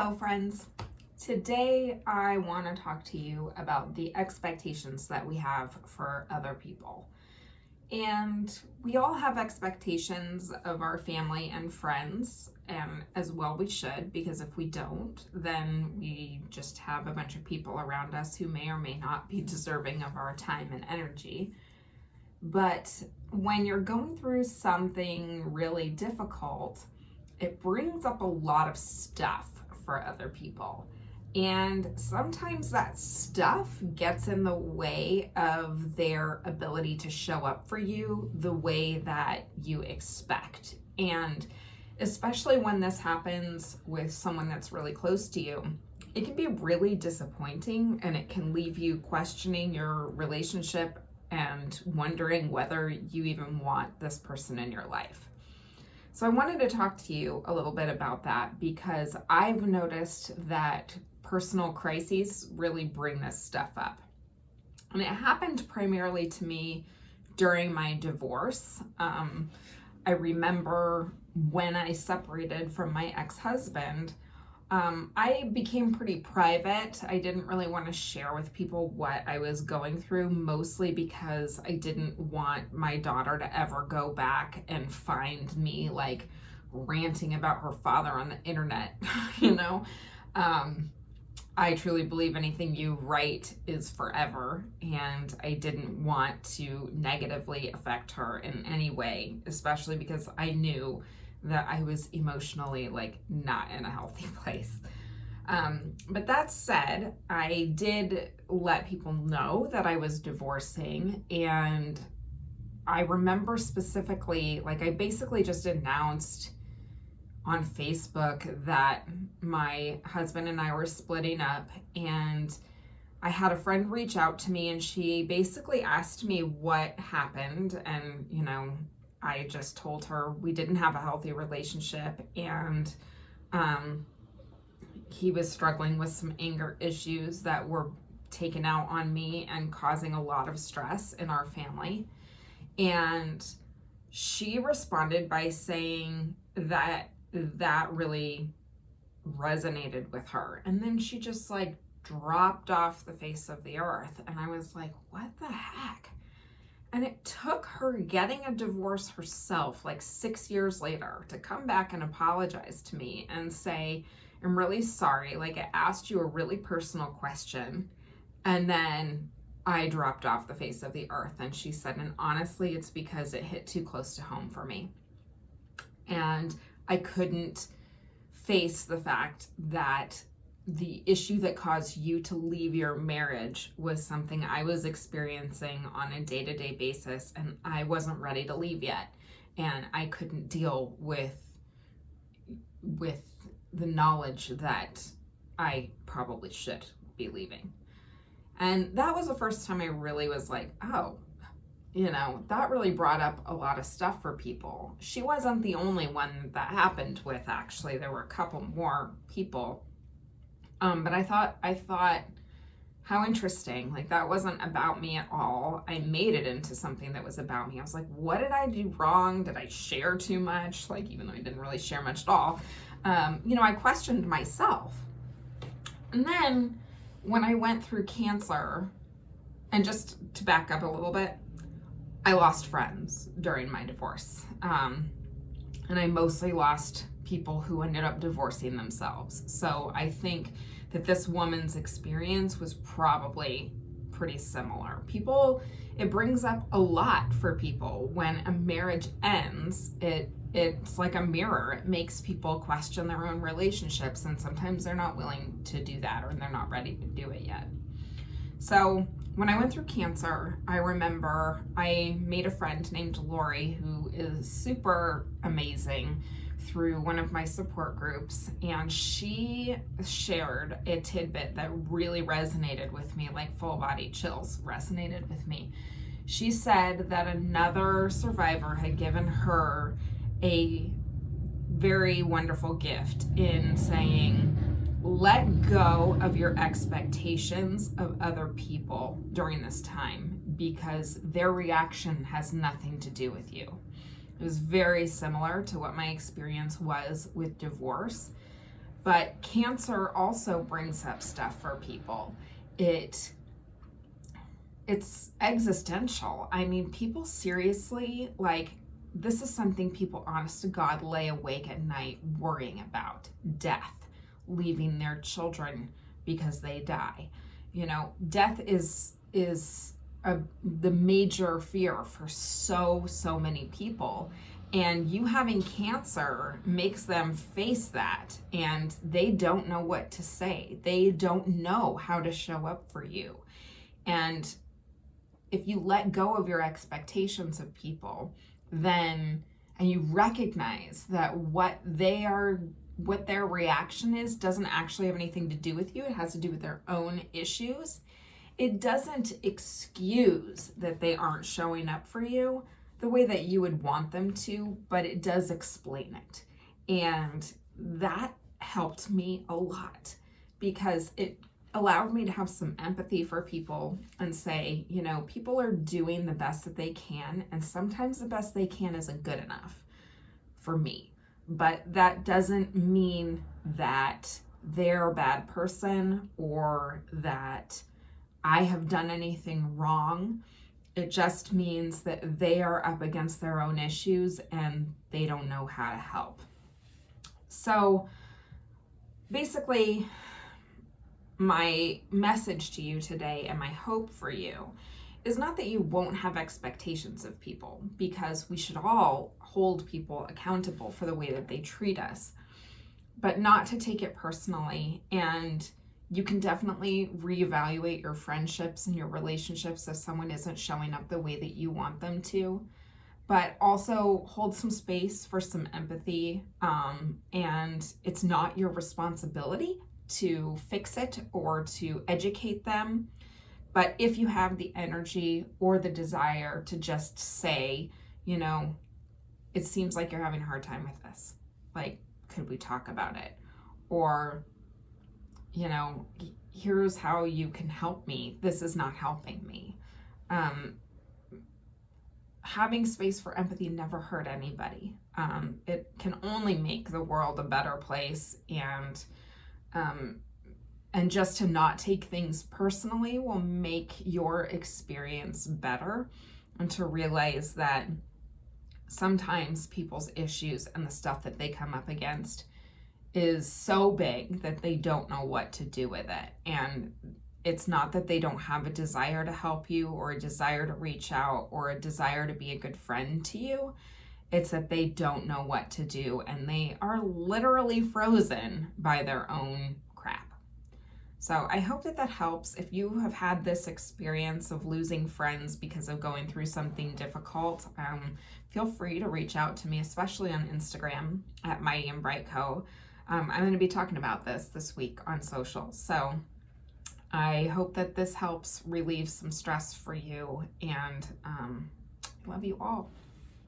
Hello, friends. Today, I want to talk to you about the expectations that we have for other people. And we all have expectations of our family and friends, and as well we should, because if we don't, then we just have a bunch of people around us who may or may not be deserving of our time and energy. But when you're going through something really difficult, it brings up a lot of stuff for other people. And sometimes that stuff gets in the way of their ability to show up for you the way that you expect. And especially when this happens with someone that's really close to you, it can be really disappointing and it can leave you questioning your relationship and wondering whether you even want this person in your life. So I wanted to talk to you a little bit about that because I've noticed that personal crises really bring this stuff up. And it happened primarily to me during my divorce. I remember when I separated from my ex-husband, I became pretty private. I didn't really want to share with people what I was going through, mostly because I didn't want my daughter to ever go back and find me like ranting about her father on the internet, you know? I truly believe anything you write is forever, and I didn't want to negatively affect her in any way, especially because I knew that I was emotionally like not in a healthy place. But that said, I did let people know that I was divorcing, and I remember specifically, like I basically just announced on Facebook that my husband and I were splitting up, and I had a friend reach out to me and she basically asked me what happened, and you know, I just told her we didn't have a healthy relationship, and he was struggling with some anger issues that were taken out on me and causing a lot of stress in our family. And she responded by saying that really resonated with her. And then she just like dropped off the face of the earth. And I was like, what the heck? And it took her getting a divorce herself, like 6 years later, to come back and apologize to me and say, I'm really sorry. Like, I asked you a really personal question, and then I dropped off the face of the earth. And she said, and honestly, it's because it hit too close to home for me. And I couldn't face the fact that the issue that caused you to leave your marriage was something I was experiencing on a day-to-day basis, and I wasn't ready to leave yet. And I couldn't deal with the knowledge that I probably should be leaving. And that was the first time I really was like, oh, you know, that really brought up a lot of stuff for people. She wasn't the only one that happened with, actually. There were a couple more people. But I thought, how interesting. Like, that wasn't about me at all. I made it into something that was about me. I was like, what did I do wrong? Did I share too much? Like, even though I didn't really share much at all. You know, I questioned myself. And then when I went through cancer, and just to back up a little bit, I lost friends during my divorce. And I mostly lost people who ended up divorcing themselves. So I think that this woman's experience was probably pretty similar. It brings up a lot for people when a marriage ends. It's like a mirror. It makes people question their own relationships, and sometimes they're not willing to do that, or they're not ready to do it yet. So when I went through cancer, I remember I made a friend named Lori who is super amazing through one of my support groups, and she shared a tidbit that really resonated with me, like full body chills resonated with me. She said that another survivor had given her a very wonderful gift in saying, let go of your expectations of other people during this time because their reaction has nothing to do with you. It was very similar to what my experience was with divorce. But cancer also brings up stuff for people. It's existential. I mean, people seriously, like, this is something people, honest to God, lay awake at night worrying about. Death, leaving their children because they die. You know, death is the major fear for so many people. And you having cancer makes them face that, and they don't know what to say. They don't know how to show up for you. And if you let go of your expectations of people, then, and you recognize that what their reaction is doesn't actually have anything to do with you, it has to do with their own issues. It doesn't excuse that they aren't showing up for you the way that you would want them to, but it does explain it. And that helped me a lot because it allowed me to have some empathy for people and say, you know, people are doing the best that they can, and sometimes the best they can isn't good enough for me. But that doesn't mean that they're a bad person or that I have done anything wrong. It just means that they are up against their own issues and they don't know how to help. So basically, my message to you today and my hope for you is not that you won't have expectations of people, because we should all hold people accountable for the way that they treat us, but not to take it personally. And you can definitely reevaluate your friendships and your relationships if someone isn't showing up the way that you want them to, but also hold some space for some empathy. And it's not your responsibility to fix it or to educate them. But if you have the energy or the desire to just say, you know, it seems like you're having a hard time with this. Like, could we talk about it? Or, you know, here's how you can help me. This is not helping me. Having space for empathy never hurt anybody. It can only make the world a better place, and just to not take things personally will make your experience better, and to realize that sometimes people's issues and the stuff that they come up against is so big that they don't know what to do with it. And it's not that they don't have a desire to help you or a desire to reach out or a desire to be a good friend to you. It's that they don't know what to do, and they are literally frozen by their own crap. So I hope that helps. If you have had this experience of losing friends because of going through something difficult, feel free to reach out to me, especially on Instagram at Mighty and Bright Co. I'm going to be talking about this week on social. So I hope that this helps relieve some stress for you, and love you all.